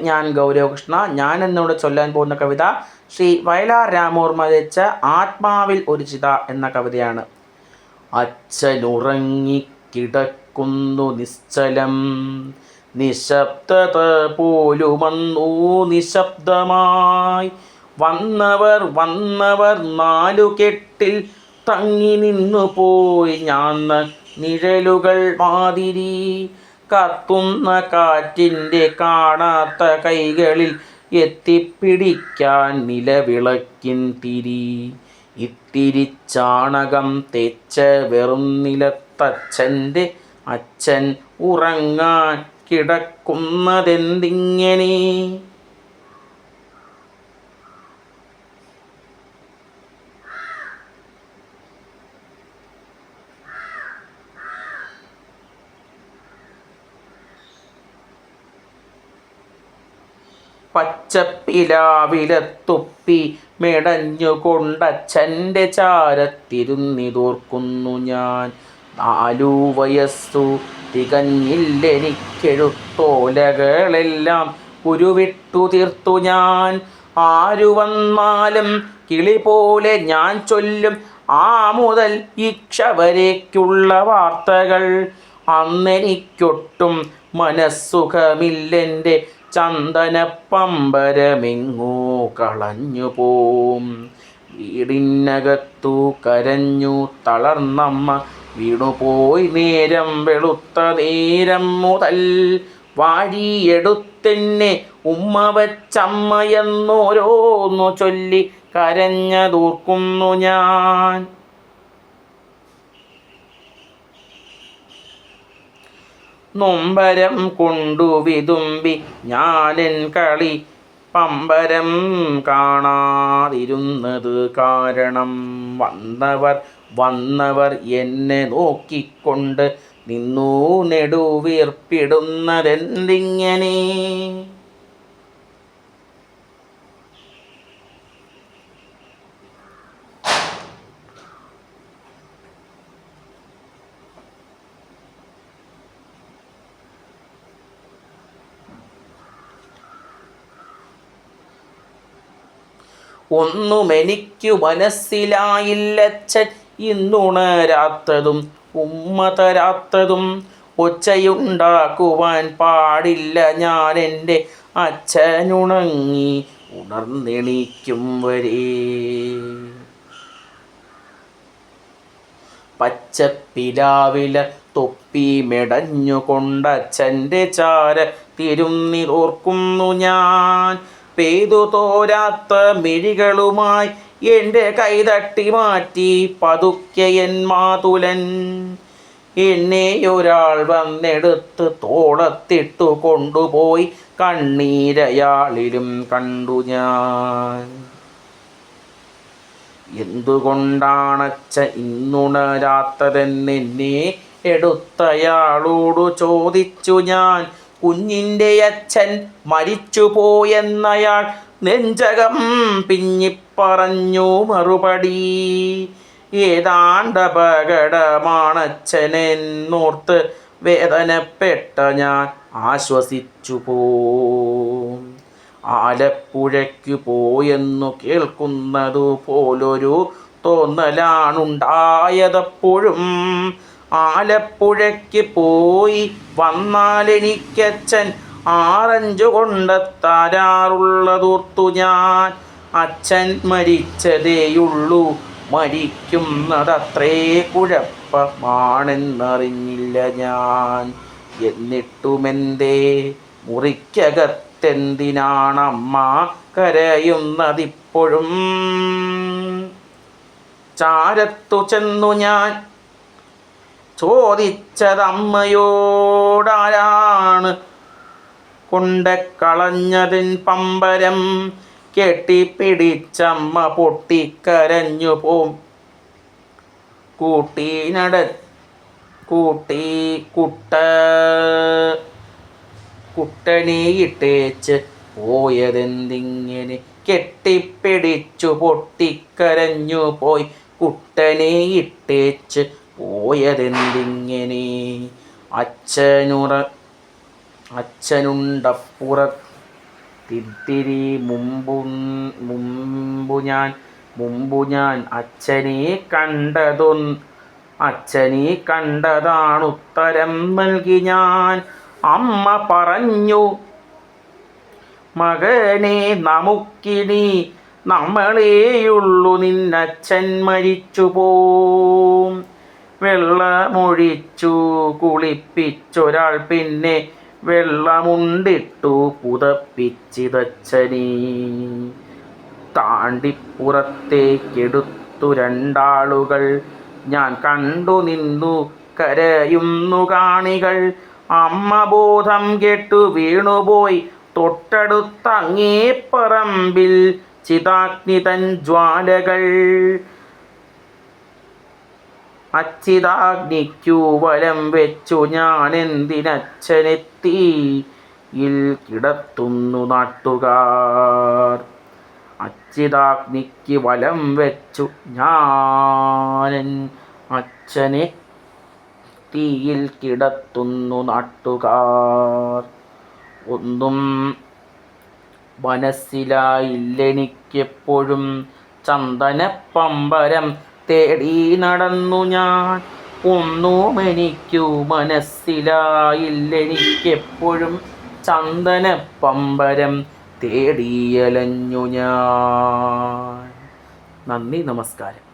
ഞാൻ ഗൗരവകൃഷ്ണ. ഞാൻ എന്നോട് ചൊല്ലാൻ പോകുന്ന കവിത ശ്രീ വയലാർ രാമവർമ്മ രചിച്ച ആത്മാവിൽ ഒരു ചിത എന്ന കവിതയാണ്. അച്ഛനുറങ്ങിക്കിടക്കുന്നു നിശ്ചലം, നിശബ്ദത പോലുമന്നു നിശബ്ദമായി. വന്നവർ നാലുകെട്ടിൽ തങ്ങി നിന്നു പോയി ഞാന്ന നിഴലുകൾ മാതിരി. കത്തുന്ന കാറ്റിൻ്റെ കാണാത്ത കൈകളിൽ എത്തിപ്പിടിക്കാൻ നിലവിളക്കിൻ തിരി. ഇത്തിരി ചാണകം തേച്ച വെറും നിലത്തച്ഛൻ്റെ അച്ഛൻ ഉറങ്ങാൻ കിടക്കുന്നതെന്തിങ്ങനെ? പച്ചപ്പിലാവിലത്തുപ്പി മെടഞ്ഞുകൊണ്ടച്ഛൻ്റെ ചാരത്തിരുന്നിതോർക്കുന്നു ഞാൻ. 4 വയസ്സു തികഞ്ഞില്ലെനിക്കെഴുത്തോലകളെല്ലാം ഉരുവിട്ടു തീർത്തു ഞാൻ. ആരു വന്നാലും കിളി പോലെ ഞാൻ ചൊല്ലും ആ മുതൽ ഇക്ഷ വരേക്കുള്ള വാർത്തകൾ. അന്നെനിക്കൊട്ടും മനസ്സുഖമില്ലെൻ്റെ ചന്ദനപ്പമ്പരമെങ്ങോ കളഞ്ഞു പോം. വീടിനകത്തു കരഞ്ഞു തളർന്നമ്മ വീണുപോയി നേരം വെളുത്ത നേരം മുതൽ. വാരിയെടുത്തെന്നെ ഉമ്മ വച്ചമ്മയെന്നോരോന്നു ചൊല്ലി കരഞ്ഞതോർക്കുന്നു ഞാൻ. നൊമ്പരം കൊണ്ടു വിതുമ്പി ഞാനെൻ കളി പമ്പരം കാണാതിരുന്നത് കാരണം. വന്നവർ എന്നെ നോക്കിക്കൊണ്ട് നിന്നു നെടുവീർപ്പിടുന്നതെന്തിങ്ങനെ? ഒന്നുമെനിക്കു മനസ്സിലായില്ലച്ഛൻ ഇന്നുണരാത്തതും ഉമ്മ തരാത്തതും. ഒച്ചയുണ്ടാക്കുവാൻ പാടില്ല ഞാനെൻ്റെ അച്ഛനുണങ്ങി ഉണർന്നെണീക്കും വരെ. പച്ചപ്പിലാവില തൊപ്പി മെടഞ്ഞുകൊണ്ടച്ഛൻ്റെ ചാര തിരുന്നിതോർക്കുന്നു ഞാൻ. പെയ്തു തോരാത്ത മിഴികളുമായി എൻ്റെ കൈതട്ടി മാറ്റി പതുക്കെ എൻ മാതുലൻ. എന്നെയൊരാൾ വന്നെടുത്ത് തോളത്തിട്ടു കൊണ്ടുപോയി കണ്ണീരയാളിലും കണ്ടു ഞാൻ. എന്തുകൊണ്ടാണച്ഛ ഇന്നുണരാത്തതെന്നെന്നെ എടുത്തയാളോടു ചോദിച്ചു ഞാൻ. കുഞ്ഞിൻ്റെ അച്ഛൻ മരിച്ചുപോയെന്നയാൾ നെഞ്ചകം പിന്നിപ്പറഞ്ഞു മറുപടി. ഏതാണ്ടപകടമാണച്ഛനെന്നോർത്ത് വേദനപ്പെട്ട ഞാൻ ആശ്വസിച്ചു പോം. ആലപ്പുഴയ്ക്കു പോയെന്നു കേൾക്കുന്നതു പോലൊരു തോന്നലാണുണ്ടായതപ്പോഴും. ആലപ്പുഴയ്ക്ക് പോയി വന്നാലെനിക്കച്ഛൻ 6-5 കൊണ്ടെത്താറുള്ളതോർത്തു ഞാൻ. അച്ഛൻ മരിച്ചതേയുള്ളൂ, മരിക്കുന്നതത്രേ കുഴപ്പമാണെന്നറിഞ്ഞില്ല ഞാൻ. എന്നിട്ടുമെന്തേ മുറിക്കകത്തെന്തിനാണമ്മ കരയുന്നതിപ്പോഴും? ചാരത്തു ചെന്നു ഞാൻ ചോദിച്ചതമ്മയോടാരാണ് കൊണ്ടക്കളഞ്ഞതിൻ പമ്പരം. കെട്ടിപ്പിടിച്ചമ്മ പൊട്ടിക്കരഞ്ഞു പോം. കുട്ടനെയിട്ടേച്ച് പോയതെന്തിങ്ങനെ? കെട്ടിപ്പിടിച്ചു പൊട്ടിക്കരഞ്ഞു പോയി കുട്ടനെയിട്ടേച്ച് പോയതെന്തിങ്ങനെ? അച്ഛനുണ്ടപ്പുറ തിത്തിരി മുമ്പു ഞാൻ അച്ഛനെ കണ്ടതാണുത്തരം നൽകി ഞാൻ. അമ്മ പറഞ്ഞു, മകനെ നമുക്കിനി നമ്മളെയുള്ളു, നിന്നച്ഛൻ മരിച്ചു പോം. വെള്ളമൊഴിച്ചു കുളിപ്പിച്ചൊരാൾ, പിന്നെ വെള്ളമുണ്ടിട്ടു പുതപ്പിച്ചിതച്ഛനെ. താണ്ടിപ്പുറത്തേക്കെടുത്തു രണ്ടാളുകൾ, ഞാൻ കണ്ടു നിന്നു കരയുന്നു കാണികൾ. അമ്മ ബോധം കെട്ടു വീണുപോയി തൊട്ടടുത്തങ്ങേ പറമ്പിൽ ചിതാഗ്നി തൻ ജ്വാലകൾ. അച്ചിതാഗ്നിക്കു വലം വെച്ചു ഞാനെന്തിനച്ഛനെത്തിയിൽ കിടത്തുന്നു നാട്ടുകാർ. അച്ചിതാഗ്നിക്ക് വലം വെച്ചു ഞാനൻ അച്ഛനെ തീയിൽ കിടത്തുന്നു നാട്ടുകാർ. ഒന്നും മനസ്സിലായില്ലെനിക്കെപ്പോഴും, ചന്ദനപ്പമ്പരം തേടി നടന്നു ഞാൻ. ഒന്നുമെനിക്കു മനസ്സിലായില്ലെനിക്കെപ്പോഴും, ചന്ദനപ്പമ്പരം തേടിയലഞ്ഞു ഞാൻ. നന്ദി, നമസ്കാരം.